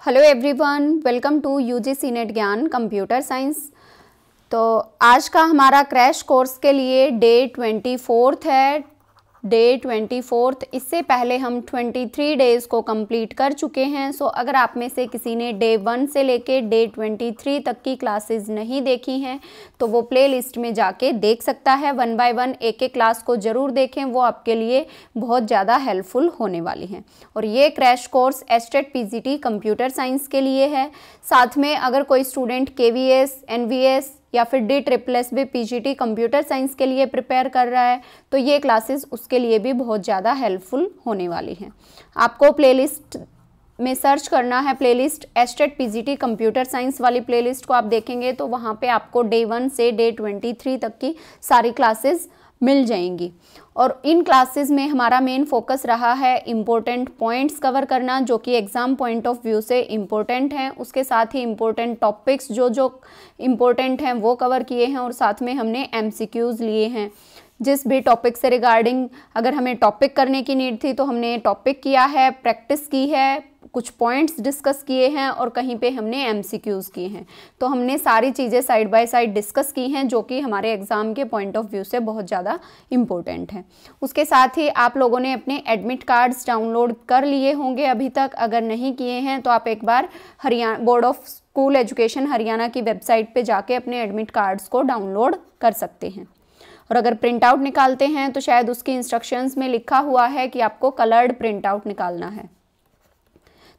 Hello everyone, welcome to UGC NET ज्ञान computer science. तो आज का हमारा क्रैश कोर्स के लिए डे 24 है। डे 24, इससे पहले हम 23 डेज़ को कंप्लीट कर चुके हैं। सो अगर आप में से किसी ने डे 1 से लेके डे 23 तक की क्लासेस नहीं देखी हैं तो वो प्ले लिस्ट में जाके देख सकता है। 1 बाय 1 एक एक क्लास को ज़रूर देखें, वो आपके लिए बहुत ज़्यादा हेल्पफुल होने वाली हैं। और ये crash course estate PGT computer science के लिए है। साथ में अगर कोई स्टूडेंट केवीएस, एनवीएस या फिर DSSS पीजीटी कंप्यूटर साइंस के लिए प्रिपेयर कर रहा है तो ये क्लासेस उसके लिए भी बहुत ज़्यादा हेल्पफुल होने वाली हैं। आपको प्लेलिस्ट में सर्च करना है, playlist estate PGT computer science वाली प्लेलिस्ट को आप देखेंगे तो वहाँ पे आपको डे 1 से डे 23 तक की सारी क्लासेस मिल जाएंगी। और इन क्लासेस में हमारा मेन फोकस रहा है इम्पोर्टेंट पॉइंट्स कवर करना, जो कि एग्ज़ाम पॉइंट ऑफ व्यू से इम्पोर्टेंट हैं। उसके साथ ही इम्पोर्टेंट टॉपिक्स जो इम्पोर्टेंट हैं वो कवर किए हैं, और साथ में हमने MCQs लिए हैं। जिस भी टॉपिक से रिगार्डिंग अगर हमें टॉपिक करने की नीड थी तो हमने टॉपिक किया है, प्रैक्टिस की है, कुछ पॉइंट्स डिस्कस किए हैं और कहीं पे हमने MCQs किए हैं। तो हमने सारी चीज़ें साइड बाय साइड डिस्कस की हैं, जो कि हमारे एग्ज़ाम के पॉइंट ऑफ व्यू से बहुत ज़्यादा इम्पोर्टेंट है। उसके साथ ही आप लोगों ने अपने एडमिट कार्ड्स डाउनलोड कर लिए होंगे अभी तक। अगर नहीं किए हैं तो आप एक बार Haryana board of school education Haryana की वेबसाइट पर जाके अपने एडमिट कार्ड्स को डाउनलोड कर सकते हैं। और अगर प्रिंट आउट निकालते हैं तो शायद उसकी इंस्ट्रक्शंस में लिखा हुआ है कि आपको कलर्ड प्रिंट आउट निकालना है,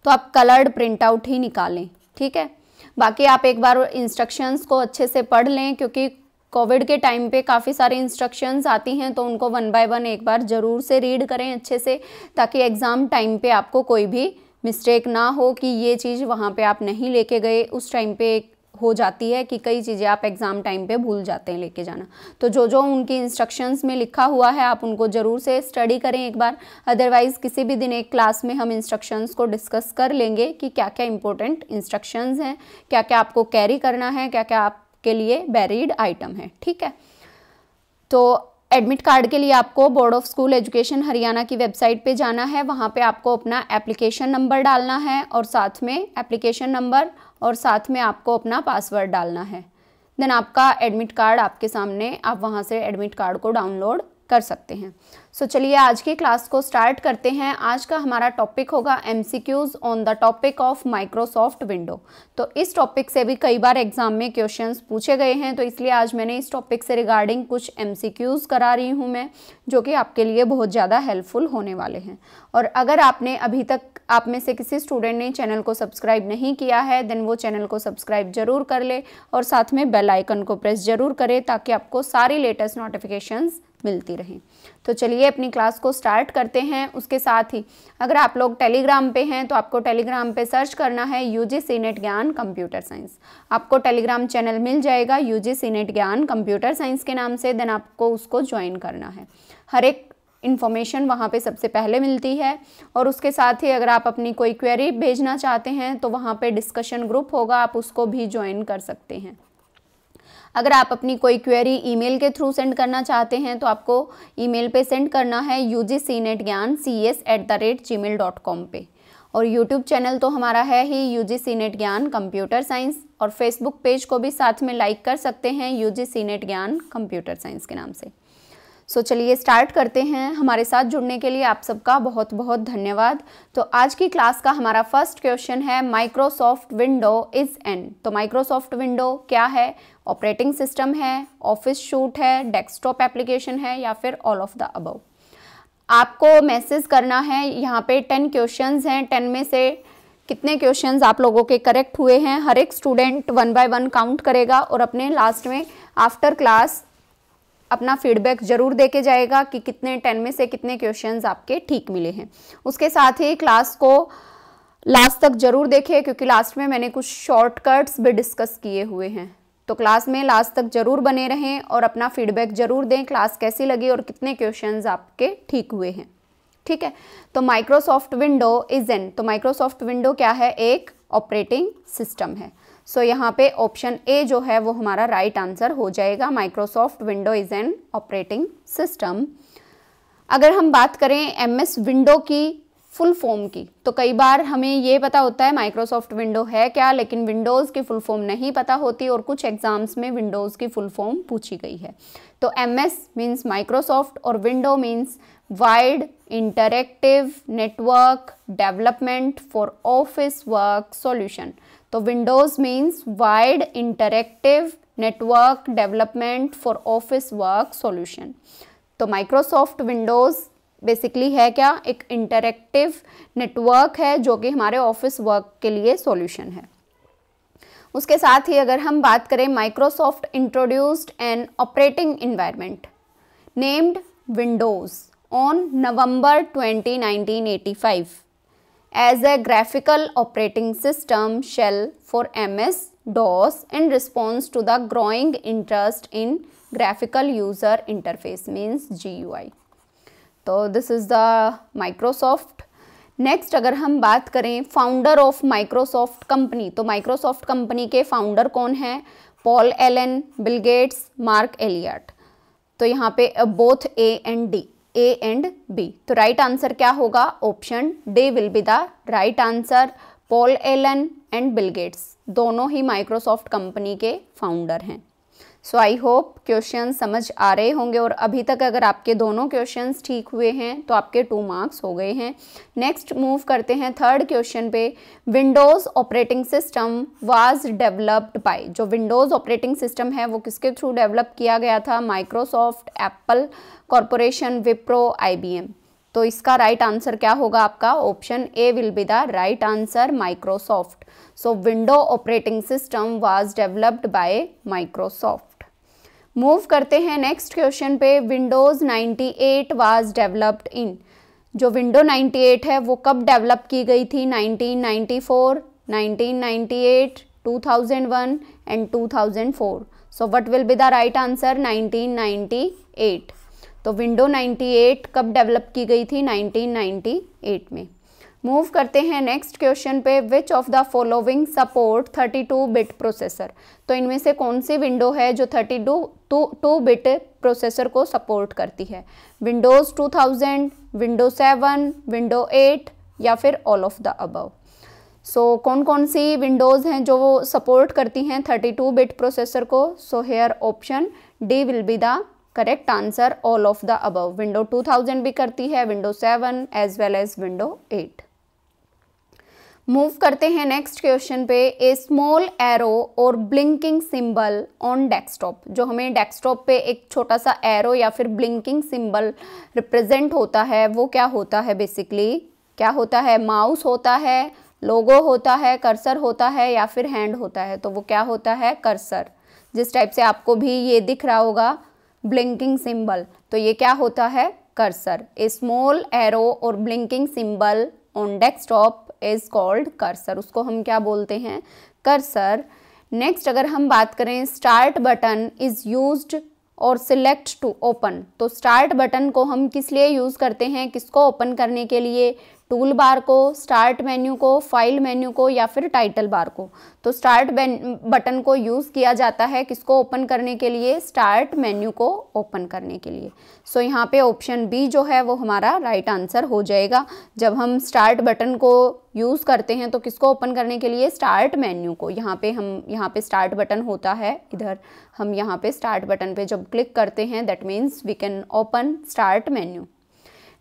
तो आप कलर्ड प्रिंट आउट ही निकालें, ठीक है। बाकी आप एक बार इंस्ट्रक्शंस को अच्छे से पढ़ लें, क्योंकि कोविड के टाइम पे काफ़ी सारी इंस्ट्रक्शंस आती हैं, तो उनको 1 बाय 1 एक बार ज़रूर से रीड करें अच्छे से, ताकि एग्ज़ाम टाइम पे आपको कोई भी मिस्टेक ना हो कि ये चीज़ वहाँ पे आप नहीं लेके गए। उस टाइम पे हो जाती है कि कई चीज़ें आप एग्ज़ाम टाइम पे भूल जाते हैं लेके जाना। तो जो उनकी इंस्ट्रक्शंस में लिखा हुआ है आप उनको ज़रूर से स्टडी करें एक बार। अदरवाइज़ किसी भी दिन एक क्लास में हम इंस्ट्रक्शंस को डिस्कस कर लेंगे कि क्या क्या इंपॉर्टेंट इंस्ट्रक्शंस हैं, क्या क्या आपको कैरी करना है, क्या क्या आपके लिए बैरिड आइटम है, ठीक है। तो एडमिट कार्ड के लिए आपको board of school education Haryana की वेबसाइट पे जाना है। वहाँ पे आपको अपना एप्लीकेशन नंबर डालना है, और साथ में एप्लीकेशन नंबर और साथ में आपको अपना पासवर्ड डालना है। देन आपका एडमिट कार्ड आपके सामने, आप वहाँ से एडमिट कार्ड को डाउनलोड कर सकते हैं। सो चलिए आज की क्लास को स्टार्ट करते हैं। आज का हमारा टॉपिक होगा MCQs on the topic of Microsoft window. तो इस टॉपिक से भी कई बार एग्जाम में क्वेश्चंस पूछे गए हैं, तो इसलिए आज मैंने इस टॉपिक से रिगार्डिंग कुछ MCQs करा रही हूँ मैं, जो कि आपके लिए बहुत ज़्यादा हेल्पफुल होने वाले हैं। और अगर आपने अभी तक, आप में से किसी स्टूडेंट ने चैनल को सब्सक्राइब नहीं किया है, देन वो चैनल को सब्सक्राइब जरूर कर ले, और साथ में बेल आइकन को प्रेस जरूर करें, ताकि आपको सारी लेटेस्ट नोटिफिकेशंस मिलती रहें। तो चलिए अपनी क्लास को स्टार्ट करते हैं। उसके साथ ही अगर आप लोग टेलीग्राम पे हैं तो आपको टेलीग्राम पे सर्च करना है यूजीसी नेट ज्ञान कंप्यूटर साइंस। आपको टेलीग्राम चैनल मिल जाएगा यूजीसी नेट ज्ञान कंप्यूटर साइंस के नाम से। देन आपको उसको ज्वाइन करना है। हर एक इन्फॉर्मेशन वहाँ पे सबसे पहले मिलती है। और उसके साथ ही अगर आप अपनी कोई क्वेरी भेजना चाहते हैं तो वहाँ पे डिस्कशन ग्रुप होगा, आप उसको भी ज्वाइन कर सकते हैं। अगर आप अपनी कोई क्वेरी ईमेल के थ्रू सेंड करना चाहते हैं तो आपको ईमेल पे सेंड करना है ugcnetgyan@gmail.com पे। और यूट्यूब चैनल तो हमारा है ही यूजीसी नेट ज्ञान कंप्यूटर साइंस, और फेसबुक पेज को भी साथ में लाइक कर सकते हैं यूजीसी नेट ज्ञान कंप्यूटर साइंस के नाम से। सो चलिए स्टार्ट करते हैं। हमारे साथ जुड़ने के लिए आप सबका बहुत बहुत धन्यवाद। तो आज की क्लास का हमारा फर्स्ट क्वेश्चन है, माइक्रोसॉफ्ट विंडो इज एन। तो माइक्रोसॉफ्ट विंडो क्या है? ऑपरेटिंग सिस्टम है, ऑफिस सूट है, डेस्कटॉप एप्लीकेशन है, या फिर ऑल ऑफ द अबव। आपको मैसेज करना है। यहाँ पे 10 क्वेश्चंस हैं। 10 में से कितने क्वेश्चंस आप लोगों के करेक्ट हुए हैं, हर एक स्टूडेंट 1 बाय 1 काउंट करेगा, और अपने लास्ट में आफ्टर क्लास अपना फीडबैक जरूर देके जाएगा कि कितने 10 में से कितने क्वेश्चंस आपके ठीक मिले हैं। उसके साथ ही क्लास को लास्ट तक जरूर देखें, क्योंकि लास्ट में मैंने कुछ शॉर्टकट्स भी डिस्कस किए हुए हैं। तो क्लास में लास्ट तक जरूर बने रहें और अपना फीडबैक जरूर दें, क्लास कैसी लगी और कितने क्वेश्चंस आपके ठीक हुए हैं, ठीक है। तो माइक्रोसॉफ्ट विंडो इज एन, तो माइक्रोसॉफ्ट विंडो क्या है? एक ऑपरेटिंग सिस्टम है। सो यहाँ पे ऑप्शन ए जो है वो हमारा राइट आंसर हो जाएगा। Microsoft window is an operating system. अगर हम बात करें MS विंडो की फुल फॉर्म की। तो कई बार हमें ये पता होता है माइक्रोसॉफ्ट विंडो है क्या, लेकिन विंडोज़ की फुल फॉर्म नहीं पता होती और कुछ एग्जाम्स में विंडोज़ की फुल फॉर्म पूछी गई है। तो MS मीन्स माइक्रोसॉफ्ट और window means wide interactive network development for office work solution. तो Windows means wide interactive network development for office work solution. तो माइक्रोसॉफ्ट विंडोज़ बेसिकली है क्या, एक इंटरैक्टिव नेटवर्क है जो कि हमारे ऑफिस वर्क के लिए सॉल्यूशन है। उसके साथ ही अगर हम बात करें, Microsoft introduced an operating environment named Windows on November 20, 1985 as a graphical operating system shell for MS-DOS in response to the growing interest in graphical user interface means GUI। तो this is the Microsoft. Next अगर हम बात करें founder of Microsoft company, तो Microsoft company के founder कौन हैं? Paul Allen, Bill Gates, Mark Elliot. तो यहाँ पे बोथ A एंड B। तो राइट आंसर क्या होगा? Option D will be the right answer. Paul Allen and Bill Gates दोनों ही माइक्रोसॉफ्ट कंपनी के फाउंडर हैं। सो आई होप क्वेश्चन समझ आ रहे होंगे, और अभी तक अगर आपके दोनों क्वेश्चंस ठीक हुए हैं तो आपके 2 मार्क्स हो गए हैं। नेक्स्ट मूव करते हैं थर्ड क्वेश्चन पे। Windows operating system was developed by, जो विंडोज़ ऑपरेटिंग सिस्टम है वो किसके थ्रू डेवलप किया गया था? Microsoft, Apple corporation, Wipro, IBM। तो इसका राइट आंसर क्या होगा आपका? Option A will be the right answer, Microsoft. So window operating system was developed by Microsoft. Move करते हैं नेक्स्ट क्वेश्चन पे। विंडोज़ 98 वाज डेवलप्ड इन, जो विंडो 98 है वो कब डेवलप की गई थी? 1994, 1998, 2001 and 2004। So what will be the right answer? 1998। तो विंडो 98 कब डेवलप की गई थी? 1998 में। मूव करते हैं नेक्स्ट क्वेश्चन पे। Which of the following support 32 bit processor, तो इनमें से कौन सी विंडो है जो 32 बिट प्रोसेसर को सपोर्ट करती है? विंडोज़ 2000, विंडो 7, विंडो 8 या फिर ऑल ऑफ द अबव। सो कौन कौन सी विंडोज़ हैं जो वो सपोर्ट करती हैं 32 बिट प्रोसेसर को? So here option D will be the correct answer, all of the above. Window 2000 भी करती है, window 7 as well as window 8। Move करते हैं नेक्स्ट क्वेश्चन पे। ए स्मॉल एरो और ब्लिंकिंग सिंबल ऑन डेस्कटॉप, जो हमें डेस्कटॉप पे एक छोटा सा एरो या फिर ब्लिंकिंग सिंबल रिप्रेजेंट होता है, वो क्या होता है? बेसिकली क्या होता है? माउस होता है, लोगो होता है, कर्सर होता है या फिर हैंड होता है? तो वो क्या होता है? कर्सर। जिस टाइप से आपको भी ये दिख रहा होगा ब्लिंकिंग सिंबल, तो ये क्या होता है? कर्सर। ए स्मॉल एरो और blinking symbol on desktop is called cursor, उसको हम क्या बोलते हैं? कर्सर। नेक्स्ट अगर हम बात करें, स्टार्ट बटन इज यूज्ड और सिलेक्ट टू ओपन, तो स्टार्ट बटन को हम किस लिए यूज़ करते हैं? किसको ओपन करने के लिए? टूल बार को, स्टार्ट मेन्यू को, फाइल मेन्यू को या फिर टाइटल बार को? तो स्टार्ट बटन को यूज़ किया जाता है किसको ओपन करने के लिए? स्टार्ट मेन्यू को ओपन करने के लिए। सो यहाँ पे ऑप्शन B जो है वो हमारा राइट आंसर हो जाएगा। जब हम स्टार्ट बटन को यूज़ करते हैं तो किसको ओपन करने के लिए? स्टार्ट मेन्यू को। यहाँ पे स्टार्ट बटन होता है, इधर हम यहाँ पे स्टार्ट बटन पे जब क्लिक करते हैं that means we can open start menu.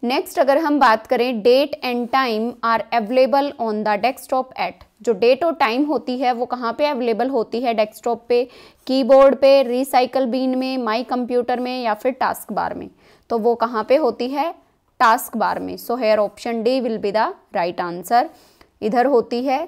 Next अगर हम बात करें, date and time are available on the desktop at, जो डेट और टाइम होती है वो कहाँ पे अवेलेबल होती है डेस्कटॉप पे? कीबोर्ड पे, रिसाइकल बीन में, माई कंप्यूटर में या फिर टास्क बार में? तो वो कहाँ पे होती है? टास्क बार में। सो here option D will be the right answer. इधर होती है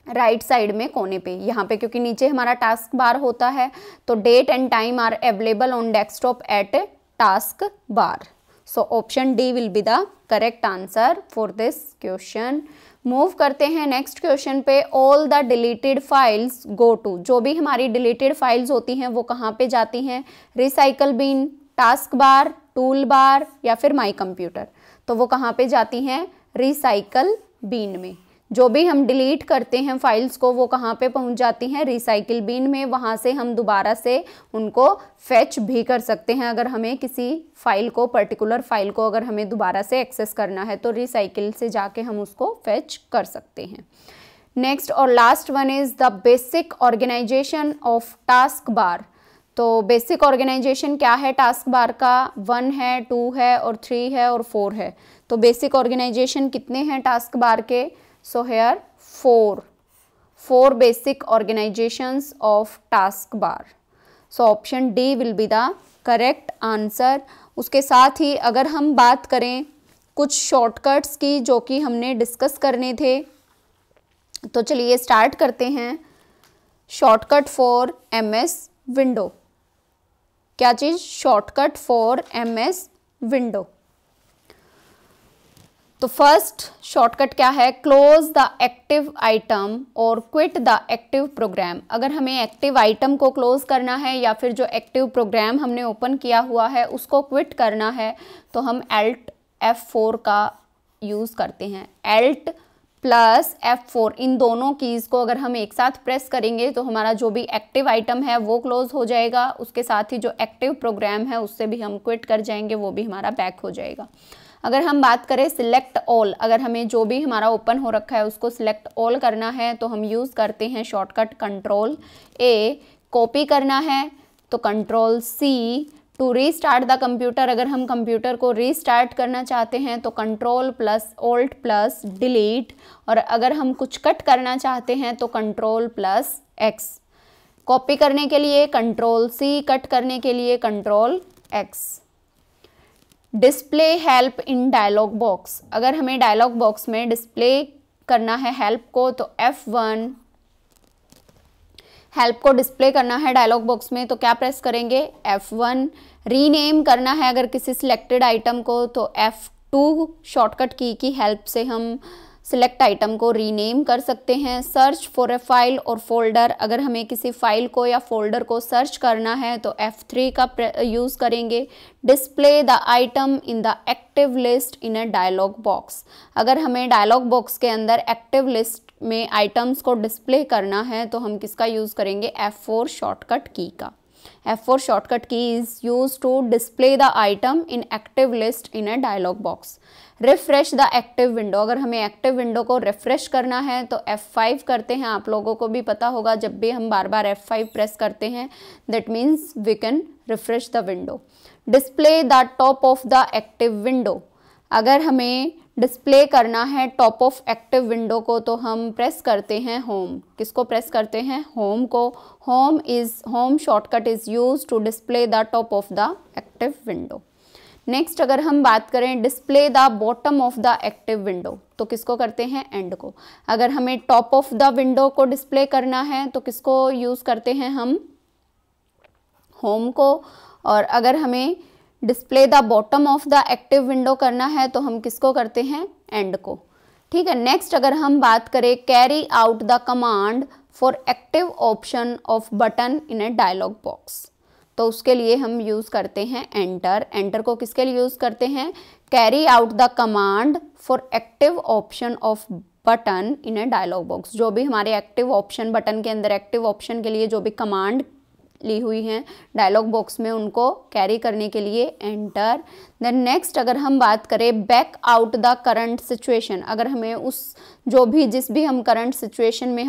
राइट साइड में कोने पे, यहाँ पे क्योंकि नीचे हमारा टास्क बार होता है, तो date and time are available on desktop at task bar. So option D will be the correct answer for this question. Move करते हैं नेक्स्ट क्वेश्चन पे। All the deleted files go to, जो भी हमारी deleted files होती हैं वो कहाँ पे जाती हैं? Recycle bin, task bar, tool bar या फिर माई कंप्यूटर? तो वो कहाँ पे जाती हैं? रिसाइकल बिन में। जो भी हम डिलीट करते हैं फाइल्स को वो कहाँ पे पहुँच जाती हैं, रिसाइकिल बिन में। वहाँ से हम दोबारा से उनको फेच भी कर सकते हैं। अगर हमें किसी फाइल को, पर्टिकुलर फाइल को अगर हमें दोबारा से एक्सेस करना है तो रिसाइकिल से जाके हम उसको फेच कर सकते हैं। नेक्स्ट और last one is the basic organization of task bar. तो बेसिक ऑर्गेनाइजेशन क्या है टास्क बार का, 1 है, 2 है और 3 है और 4 है। तो बेसिक ऑर्गेनाइजेशन कितने हैं टास्क बार के, so here 4 basic organisations of task bar. So option D will be the correct answer. उसके साथ ही अगर हम बात करें कुछ शॉर्टकट्स की जो कि हमने डिस्कस करने थे, तो चलिए स्टार्ट करते हैं। शॉर्टकट फॉर MS विंडो, क्या चीज़, शॉर्टकट फॉर MS विंडो। तो फर्स्ट शॉर्टकट क्या है, क्लोज द एक्टिव आइटम और क्विट द एक्टिव प्रोग्राम। अगर हमें एक्टिव आइटम को क्लोज करना है या फिर जो एक्टिव प्रोग्राम हमने ओपन किया हुआ है उसको क्विट करना है तो हम Alt F4 का यूज़ करते हैं। Alt प्लस F4, इन दोनों कीज़ को अगर हम एक साथ प्रेस करेंगे तो हमारा जो भी एक्टिव आइटम है वो क्लोज हो जाएगा। उसके साथ ही जो एक्टिव प्रोग्राम है उससे भी हम क्विट कर जाएंगे, वो भी हमारा बैक हो जाएगा। अगर हम बात करें सिलेक्ट ऑल, अगर हमें जो भी हमारा ओपन हो रखा है उसको सिलेक्ट ऑल करना है तो हम यूज़ करते हैं शॉर्टकट कंट्रोल A। कॉपी करना है तो control C। To restart the computer, अगर हम कंप्यूटर को रीस्टार्ट करना चाहते हैं तो control plus alt plus delete. और अगर हम कुछ कट करना चाहते हैं तो कंट्रोल प्लस X। कॉपी करने के लिए कंट्रोल C, कट करने के लिए control X। Display help in dialog box, अगर हमें डायलॉग बॉक्स में डिस्प्ले करना है हेल्प को तो F1। हेल्प को डिस्प्ले करना है डायलॉग बॉक्स में तो क्या प्रेस करेंगे, F1। रीनेम करना है अगर किसी सिलेक्टेड आइटम को तो F2 शॉर्टकट की हेल्प से हम सिलेक्ट आइटम को रीनेम कर सकते हैं। सर्च फॉर ए फाइल और फोल्डर, अगर हमें किसी फाइल को या फोल्डर को सर्च करना है तो F3 का यूज़ करेंगे। Display the item in the active list in a dialog box, अगर हमें डायलॉग बॉक्स के अंदर एक्टिव लिस्ट में आइटम्स को डिस्प्ले करना है तो हम किसका यूज़ करेंगे, F4 शॉर्टकट की का। F4 shortcut key is use to display the item in active list in a dialog box. Refresh the active window, अगर हमें एक्टिव विंडो को रिफ्रेश करना है तो F5 करते हैं। आप लोगों को भी पता होगा जब भी हम बार बार F5 प्रेस करते हैं that means we can refresh the window. Display the top of the active window, अगर हमें डिस्प्ले करना है टॉप ऑफ एक्टिव विंडो को तो हम प्रेस करते हैं होम। किसको प्रेस करते हैं, होम को। Home shortcut is use to display the top of the active window. Next अगर हम बात करें display the bottom of the active window तो किसको करते हैं, एंड को। अगर हमें टॉप ऑफ द विंडो को डिस्प्ले करना है तो किसको यूज़ करते हैं हम, होम को। और अगर हमें display the bottom of the active window करना है तो हम किसको करते हैं, एंड को। ठीक है। नेक्स्ट अगर हम बात करें carry out the command for active option of button in a dialog box तो उसके लिए हम यूज़ करते हैं एंटर। एंटर को किसके लिए यूज़ करते हैं, carry out the command for active option of button in a dialog box. जो भी हमारे एक्टिव ऑप्शन बटन के अंदर एक्टिव ऑप्शन के लिए जो भी कमांड ली हुई हैं डायलॉग बॉक्स में उनको कैरी करने के लिए एंटर। देन नेक्स्ट अगर हम बात करें back out the current situation, अगर हमें उस जिस भी हम करंट सिचुएशन में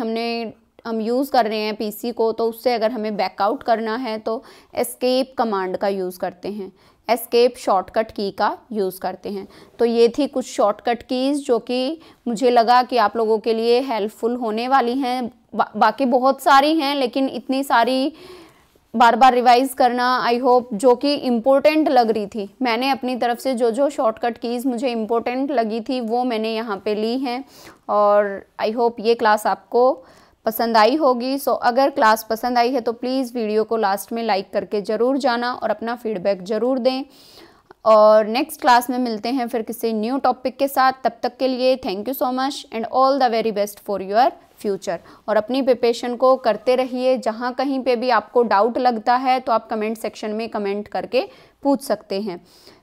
हम यूज़ कर रहे हैं पीसी को तो उससे अगर हमें बैकआउट करना है तो एस्केप कमांड का यूज़ करते हैं, एस्केप शॉर्टकट की का यूज़ करते हैं। तो ये थी कुछ शॉर्टकट कीज़ जो कि मुझे लगा कि आप लोगों के लिए हेल्पफुल होने वाली हैं। बाकी बहुत सारी हैं लेकिन इतनी सारी बार बार रिवाइज़ करना आई होप जो कि इम्पोर्टेंट लग रही थी, मैंने अपनी तरफ से जो शॉर्टकट कीज़ मुझे इम्पोर्टेंट लगी थी वो मैंने यहाँ पे ली हैं। और आई होप ये क्लास आपको पसंद आई होगी। सो अगर क्लास पसंद आई है तो प्लीज़ वीडियो को लास्ट में लाइक करके ज़रूर जाना और अपना फीडबैक ज़रूर दें। और नेक्स्ट क्लास में मिलते हैं फिर किसी न्यू टॉपिक के साथ। तब तक के लिए thank you so much and all the very best for your future. और अपनी प्रिपरेशन को करते रहिए। जहाँ कहीं पे भी आपको डाउट लगता है तो आप कमेंट सेक्शन में कमेंट करके पूछ सकते हैं।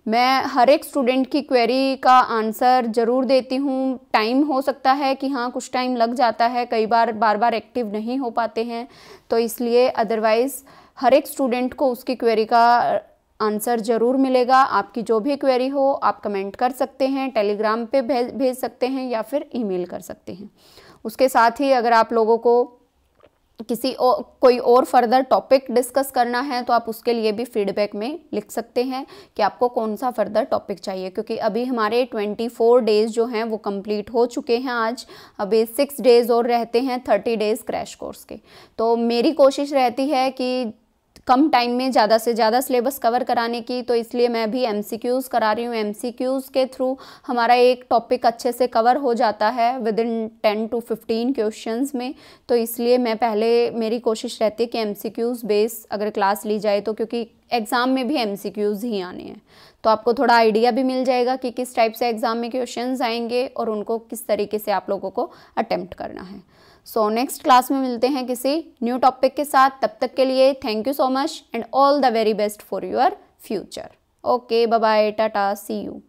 मैं हर एक स्टूडेंट की क्वेरी का आंसर ज़रूर देती हूँ। टाइम हो सकता है कि हाँ कुछ टाइम लग जाता है, कई बार बार एक्टिव नहीं हो पाते हैं, तो इसलिए अदरवाइज़ हर एक स्टूडेंट को उसकी क्वेरी का आंसर ज़रूर मिलेगा। आपकी जो भी क्वेरी हो आप कमेंट कर सकते हैं, टेलीग्राम पे भेज सकते हैं या फिर ईमेल कर सकते हैं। उसके साथ ही अगर आप लोगों को कोई और फर्दर टॉपिक डिस्कस करना है तो आप उसके लिए भी फीडबैक में लिख सकते हैं कि आपको कौन सा फर्दर टॉपिक चाहिए, क्योंकि अभी हमारे 24 डेज़ जो हैं वो कंप्लीट हो चुके हैं। आज अभी 6 डेज़ और रहते हैं 30 डेज़ क्रैश कोर्स के। तो मेरी कोशिश रहती है कि कम टाइम में ज़्यादा से ज़्यादा सिलेबस कवर कराने की, तो इसलिए मैं भी MCQs करा रही हूँ। MCQs के थ्रू हमारा एक टॉपिक अच्छे से कवर हो जाता है विद इन 10 to 15 क्वेश्चंस में। तो इसलिए मैं पहले मेरी कोशिश रहती है कि MCQs बेस अगर क्लास ली जाए तो, क्योंकि एग्ज़ाम में भी MCQs ही आने हैं, तो आपको थोड़ा आइडिया भी मिल जाएगा कि किस टाइप से एग्ज़ाम में क्वेश्चंस आएंगे और उनको किस तरीके से आप लोगों को अटेम्प्ट करना है। सो नेक्स्ट क्लास में मिलते हैं किसी न्यू टॉपिक के साथ। तब तक के लिए thank you so much and all the very best for your future. Okay, bye bye, tata, see you.